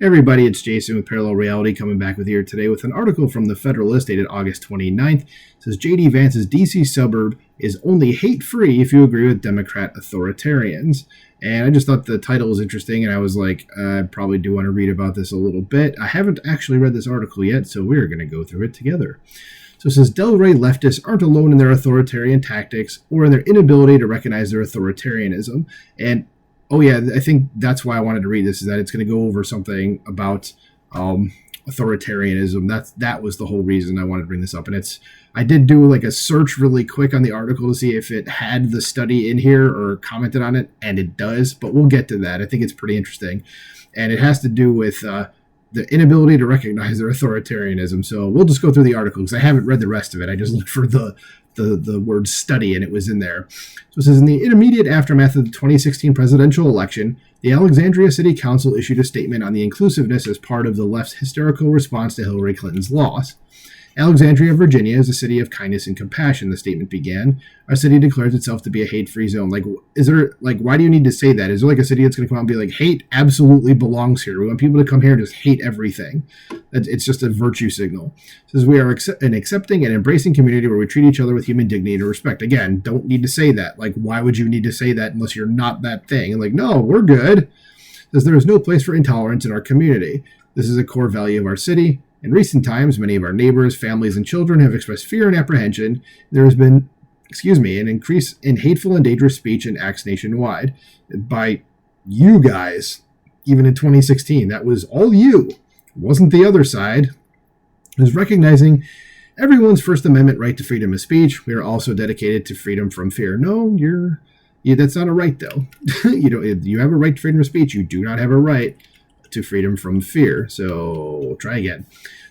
Everybody, it's Jason with Parallel Reality coming back with you today with an article from the Federalist dated August 29th. It says J.D. Vance's D.C. suburb is only hate-free if you agree with Democrat authoritarians. And I just thought the title was interesting, and I was like, I probably do want to read about this a little bit. I haven't actually read this article yet, so we're going to go through it together. So it says, Delray leftists aren't alone in their authoritarian tactics or in their inability to recognize their authoritarianism. And oh yeah, I think that's why I wanted to read this, is that it's going to go over something about authoritarianism. That was the whole reason I wanted to bring this up. And I did do like a search really quick on the article to see if it had the study in here or commented on it, and it does, but we'll get to that. I think it's pretty interesting. And it has to do with the inability to recognize their authoritarianism. So we'll just go through the article because I haven't read the rest of it. I just looked for the word study, and it was in there. So it says, in the immediate aftermath of the 2016 presidential election, the Alexandria City Council issued a statement on the inclusiveness as part of the left's hysterical response to Hillary Clinton's loss. Alexandria, Virginia, is a city of kindness and compassion, the statement began. Our city declares itself to be a hate-free zone. Why do you need to say that? Is there like a city that's going to come out and be like, hate absolutely belongs here? We want people to come here and just hate everything. It's just a virtue signal. It says we are an accepting and embracing community where we treat each other with human dignity and respect. Again, don't need to say that. Like, why would you need to say that unless you're not that thing? And like, no, we're good. It says there is no place for intolerance in our community. This is a core value of our city. In recent times, many of our neighbors, families, and children have expressed fear and apprehension. There has been, an increase in hateful and dangerous speech and acts nationwide by you guys, even in 2016. That was all you. It wasn't the other side. It was recognizing everyone's First Amendment right to freedom of speech. We are also dedicated to freedom from fear. No, that's not a right, though. You have a right to freedom of speech. You do not have a right to freedom from fear. So we'll try again.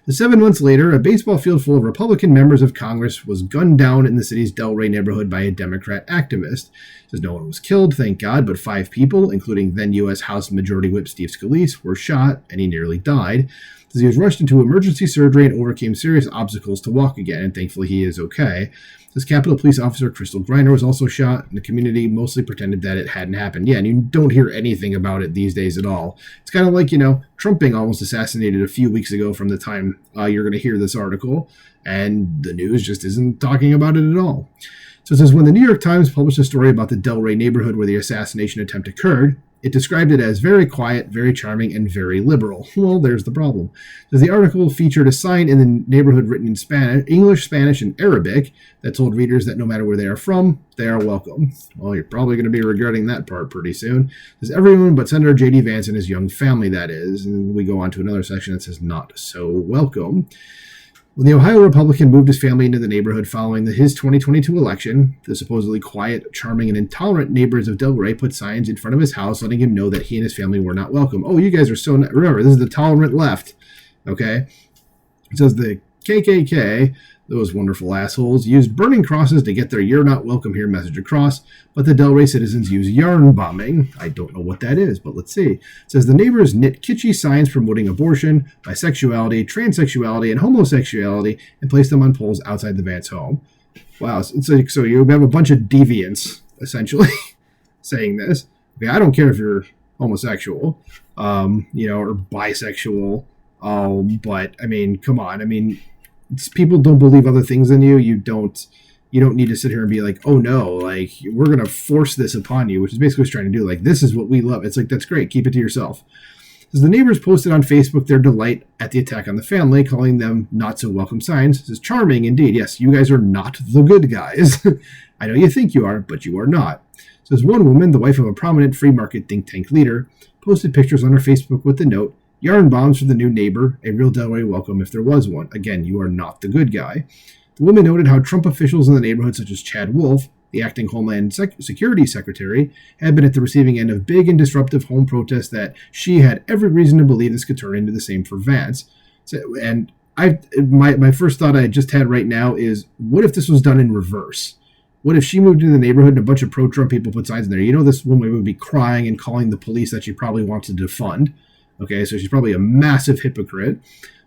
7 months later, a baseball field full of Republican members of Congress was gunned down in the city's Delray neighborhood by a Democrat activist. It says no one was killed, thank God, but 5 people, including then U.S. House Majority Whip Steve Scalise, were shot, and he nearly died. It says he was rushed into emergency surgery and overcame serious obstacles to walk again, and thankfully he is okay. This Capitol Police Officer Crystal Griner was also shot, and the community mostly pretended that it hadn't happened. Yeah, and you don't hear anything about it these days at all. It's kind of like, Trump being almost assassinated a few weeks ago from the time you're going to hear this article, and the news just isn't talking about it at all. So it says, when the New York Times published a story about the Delray neighborhood where the assassination attempt occurred, it described it as very quiet, very charming, and very liberal. Well, there's the problem. The article featured a sign in the neighborhood written in Spanish, English, Spanish, and Arabic that told readers that no matter where they are from, they are welcome. Well, you're probably going to be regretting that part pretty soon. It says everyone but Senator J.D. Vance and his young family, that is. And we go on to another section that says not so welcome. When the Ohio Republican moved his family into the neighborhood following his 2022 election, the supposedly quiet, charming, and intolerant neighbors of Delray put signs in front of his house letting him know that he and his family were not welcome. Oh, you guys are so... Remember, this is the tolerant left, okay? It says the KKK, those wonderful assholes, used burning crosses to get their "you're not welcome here" message across, but the Delray citizens use yarn bombing. I don't know what that is, but let's see. It says the neighbors knit kitschy signs promoting abortion, bisexuality, transsexuality, and homosexuality and placed them on poles outside the Vance home. Wow, it's like, so you have a bunch of deviants, essentially, saying this. Okay, I don't care if you're homosexual, or bisexual, but, I mean, come on, people don't believe other things than you. You don't need to sit here and be like, oh no, like we're going to force this upon you, which is basically what it's trying to do. Like, this is what we love. It's like, that's great. Keep it to yourself. As the neighbors posted on Facebook their delight at the attack on the family, calling them not so welcome signs. This is charming indeed. Yes, you guys are not the good guys. I know you think you are, but you are not. Says one woman, the wife of a prominent free market think tank leader, posted pictures on her Facebook with the note, "Yarn bombs for the new neighbor, a real Delray welcome if there was one. Again, you are not the good guy." The woman noted how Trump officials in the neighborhood, such as Chad Wolf, the acting Homeland Security Secretary, had been at the receiving end of big and disruptive home protests that she had every reason to believe this could turn into the same for Vance. And my first thought I just had right now is, what if this was done in reverse? What if she moved into the neighborhood and a bunch of pro-Trump people put signs in there? This woman would be crying and calling the police that she probably wants to defund. Okay, so she's probably a massive hypocrite.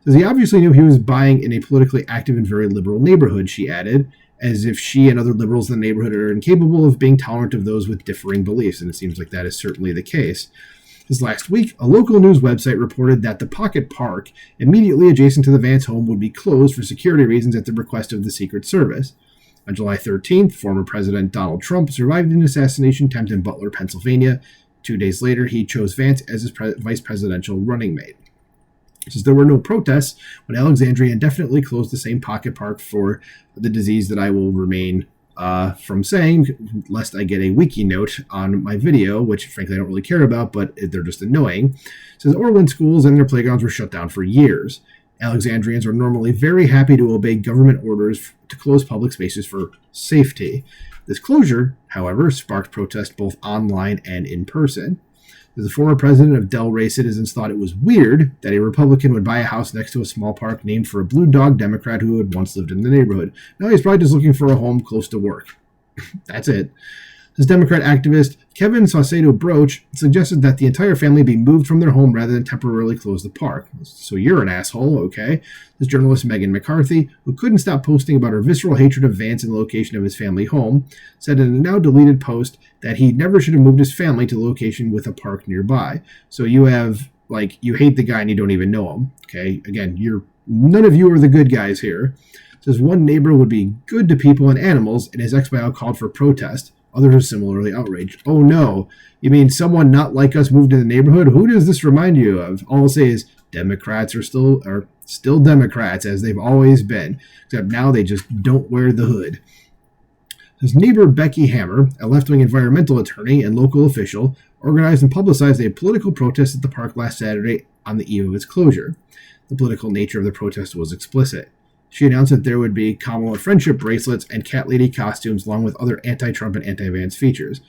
Says he obviously knew he was buying in a politically active and very liberal neighborhood, she added, as if she and other liberals in the neighborhood are incapable of being tolerant of those with differing beliefs, and it seems like that is certainly the case. This last week, a local news website reported that the Pocket Park, immediately adjacent to the Vance home, would be closed for security reasons at the request of the Secret Service. On July 13th, former President Donald Trump survived an assassination attempt in Butler, Pennsylvania. 2 days later, he chose Vance as his vice presidential running mate. Since there were no protests, when Alexandria indefinitely closed the same Pocket Park for the disease that I will remain from saying, lest I get a wiki note on my video, which frankly I don't really care about, but they're just annoying. It says Orwin schools and their playgrounds were shut down for years. Alexandrians are normally very happy to obey government orders to close public spaces for safety. This closure, however, sparked protest both online and in person. The former president of Delray Citizens thought it was weird that a Republican would buy a house next to a small park named for a blue dog Democrat who had once lived in the neighborhood. Now he's probably just looking for a home close to work. That's it. This Democrat activist, Kevin Saucedo Broach, suggested that the entire family be moved from their home rather than temporarily close the park. So you're an asshole, okay? This journalist, Megan McCarthy, who couldn't stop posting about her visceral hatred of Vance and the location of his family home, said in a now-deleted post that he never should have moved his family to the location with a park nearby. So you have, you hate the guy and you don't even know him, okay? Again, none of you are the good guys here. It says one neighbor would be good to people and animals, and his ex-bio called for protest. Others are similarly outraged. Oh no, you mean someone not like us moved to the neighborhood? Who does this remind you of? All I'll say is Democrats are still Democrats, as they've always been, except now they just don't wear the hood. His neighbor Becky Hammer, a left-wing environmental attorney and local official, organized and publicized a political protest at the park last Saturday on the eve of its closure. The political nature of the protest was explicit. She announced that there would be Kamala friendship bracelets and cat lady costumes, along with other anti-Trump and anti-Vance features.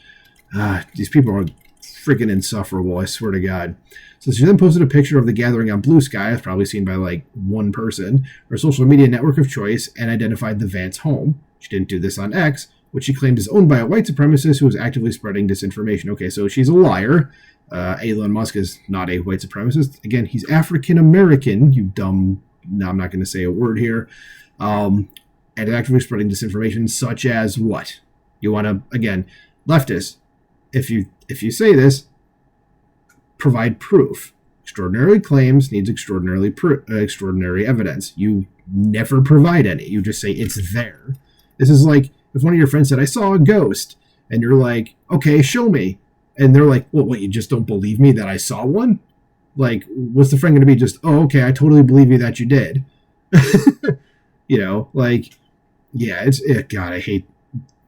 These people are freaking insufferable, I swear to God. So she then posted a picture of the gathering on Blue Sky, as probably seen by one person, her social media network of choice, and identified the Vance home. She didn't do this on X, which she claimed is owned by a white supremacist who is actively spreading disinformation. Okay, so she's a liar. Elon Musk is not a white supremacist. Again, he's African American, you dumb. No, I'm not going to say a word here. And actively spreading disinformation, such as what? You want to, again, leftists, if you say this, provide proof. Extraordinary claims needs extraordinary evidence. You never provide any. You just say it's there. This is like if one of your friends said, I saw a ghost, and you're like, okay, show me. And they're like, well, what, you just don't believe me that I saw one? What's the friend going to be? Just, oh, okay, I totally believe you that you did. Yeah, God, I hate,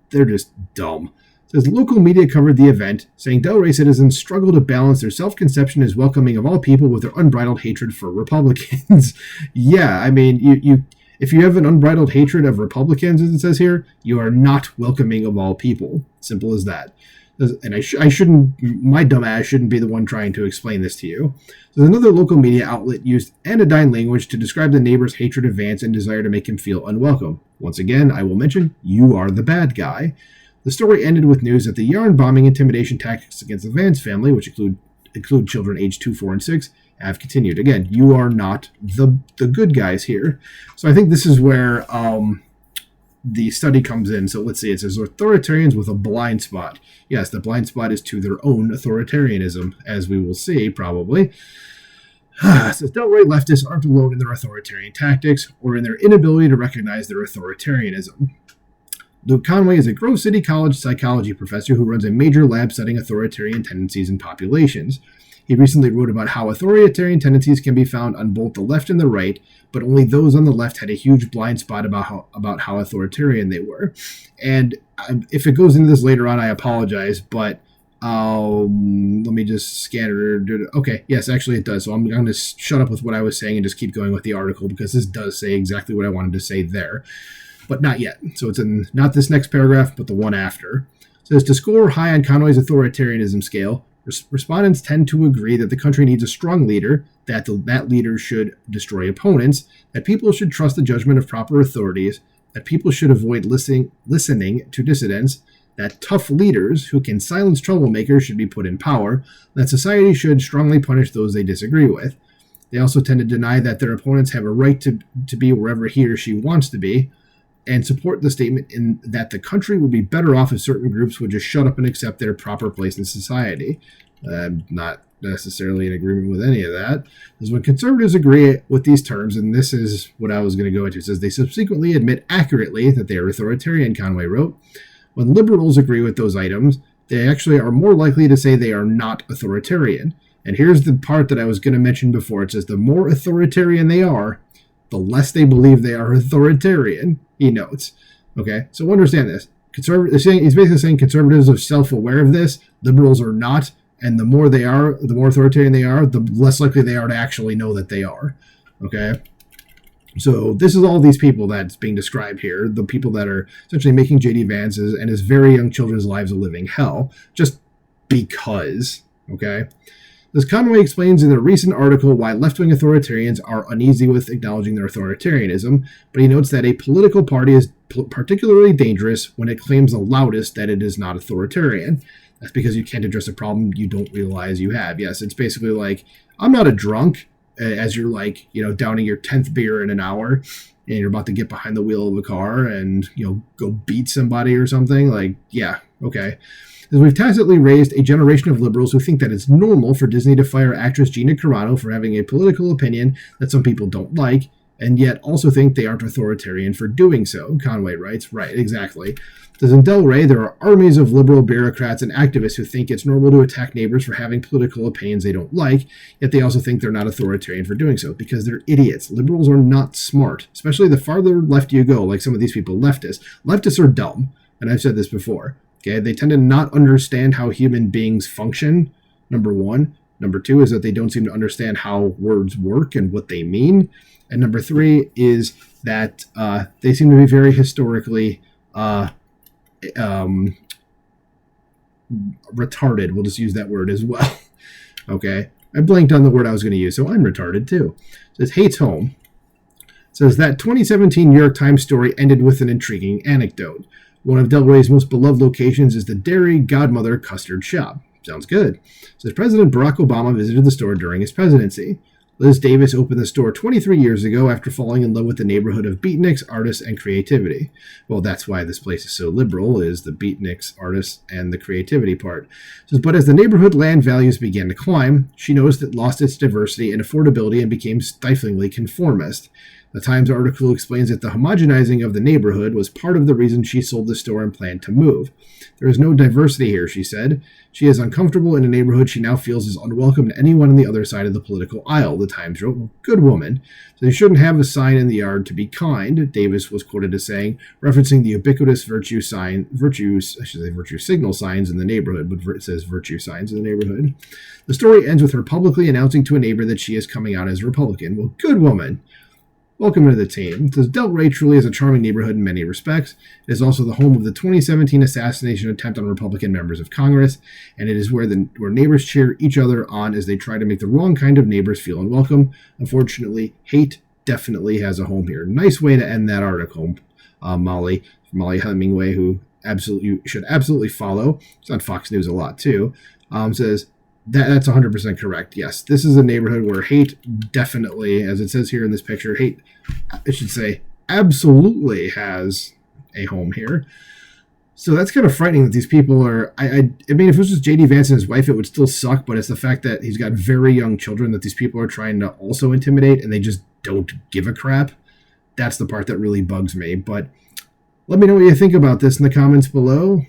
they're just dumb. It says local media covered the event, saying Delray citizens struggle to balance their self-conception as welcoming of all people with their unbridled hatred for Republicans. Yeah, I mean, you if you have an unbridled hatred of Republicans, as it says here, you are not welcoming of all people. Simple as that. And I shouldn't, my dumb ass shouldn't be the one trying to explain this to you. So another local media outlet used anodyne language to describe the neighbor's hatred of Vance and desire to make him feel unwelcome. Once again, I will mention, you are the bad guy. The story ended with news that the yarn bombing intimidation tactics against the Vance family, which include children aged 2, 4, and 6, have continued. Again, you are not the good guys here. So I think this is where the study comes in. So let's see, it says authoritarians with a blind spot. Yes, the blind spot is to their own authoritarianism, as we will see probably. It says Delray leftists aren't alone in their authoritarian tactics or in their inability to recognize their authoritarianism. Luke Conway is a Grove City College psychology professor who runs a major lab studying authoritarian tendencies in populations. He recently wrote about how authoritarian tendencies can be found on both the left and the right, but only those on the left had a huge blind spot about how authoritarian they were. And if it goes into this later on, I apologize, but let me just scan it. Okay, yes, actually it does. So I'm going to shut up with what I was saying and just keep going with the article, because this does say exactly what I wanted to say there. But not yet. So it's in not this next paragraph, but the one after. It says, to score high on Conway's authoritarianism scale, respondents tend to agree that the country needs a strong leader, that that leader should destroy opponents, that people should trust the judgment of proper authorities, that people should avoid listening to dissidents, that tough leaders who can silence troublemakers should be put in power, that society should strongly punish those they disagree with. They also tend to deny that their opponents have a right to be wherever he or she wants to be, and support the statement in that the country would be better off if certain groups would just shut up and accept their proper place in society. I'm not necessarily in agreement with any of that, is when conservatives agree with these terms, and this is what I was going to go into, it says they subsequently admit accurately that they are authoritarian, Conway wrote. When liberals agree with those items, they actually are more likely to say they are not authoritarian. And here's the part that I was going to mention before. It says the more authoritarian they are, the less they believe they are authoritarian, he notes. Okay, so understand this. He's basically saying conservatives are self-aware of this, liberals are not, and the more they are, the more authoritarian they are, the less likely they are to actually know that they are. Okay, so this is all these people that's being described here, the people that are essentially making J.D. Vance's and his very young children's lives a living hell, just because. Okay. As Conway explains in a recent article why left-wing authoritarians are uneasy with acknowledging their authoritarianism, but he notes that a political party is particularly dangerous when it claims the loudest that it is not authoritarian. That's because you can't address a problem you don't realize you have. Yes, it's basically like, I'm not a drunk, as you're like, downing your 10th beer in an hour, and you're about to get behind the wheel of a car and, go beat somebody or something. Like, yeah, okay. As we've tacitly raised a generation of liberals who think that it's normal for Disney to fire actress Gina Carano for having a political opinion that some people don't like, and yet also think they aren't authoritarian for doing so, Conway writes. Right, exactly. As in Del Rey, there are armies of liberal bureaucrats and activists who think it's normal to attack neighbors for having political opinions they don't like, yet they also think they're not authoritarian for doing so, because they're idiots. Liberals are not smart, especially the farther left you go, like some of these people, leftists. Leftists are dumb, and I've said this before. Okay, they tend to not understand how human beings function, number one. Number two is that they don't seem to understand how words work and what they mean. And number three is that they seem to be very historically retarded. We'll just use that word as well. Okay, I blanked on the word I was going to use, so I'm retarded too. It says hates home. It says that 2017 New York Times story ended with an intriguing anecdote. One of Del Rey's most beloved locations is the Dairy Godmother Custard Shop. Sounds good. Says President Barack Obama visited the store during his presidency. Liz Davis opened the store 23 years ago after falling in love with the neighborhood of beatniks, artists, and creativity. Well, that's why this place is so liberal, is the beatniks, artists, and the creativity part. Says, but as the neighborhood land values began to climb, she noticed it lost its diversity and affordability and became stiflingly conformist. The Times article explains that the homogenizing of the neighborhood was part of the reason she sold the store and planned to move. There is no diversity here, she said. She is uncomfortable in a neighborhood she now feels is unwelcome to anyone on the other side of the political aisle, the Times wrote. Well, good woman. So they shouldn't have a sign in the yard to be kind, Davis was quoted as saying, referencing the ubiquitous virtue signal signs in the neighborhood, but it says virtue signs in the neighborhood. The story ends with her publicly announcing to a neighbor that she is coming out as Republican. Well, good woman. Welcome to the team. Del Rey truly is a charming neighborhood in many respects. It is also the home of the 2017 assassination attempt on Republican members of Congress, and it is where neighbors cheer each other on as they try to make the wrong kind of neighbors feel unwelcome. Unfortunately, hate definitely has a home here. Nice way to end that article, Molly Hemingway, who you should absolutely follow. It's on Fox News a lot too. Says, that's 100% correct. Yes, this is a neighborhood where hate definitely, as it says here in this picture, hate, I should say, absolutely has a home here. So that's kind of frightening that these people are, I mean, if it was just J.D. Vance and his wife, it would still suck, but it's the fact that he's got very young children that these people are trying to also intimidate, and they just don't give a crap. That's the part that really bugs me. But let me know what you think about this in the comments below.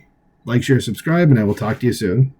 Like, share, subscribe, and I will talk to you soon.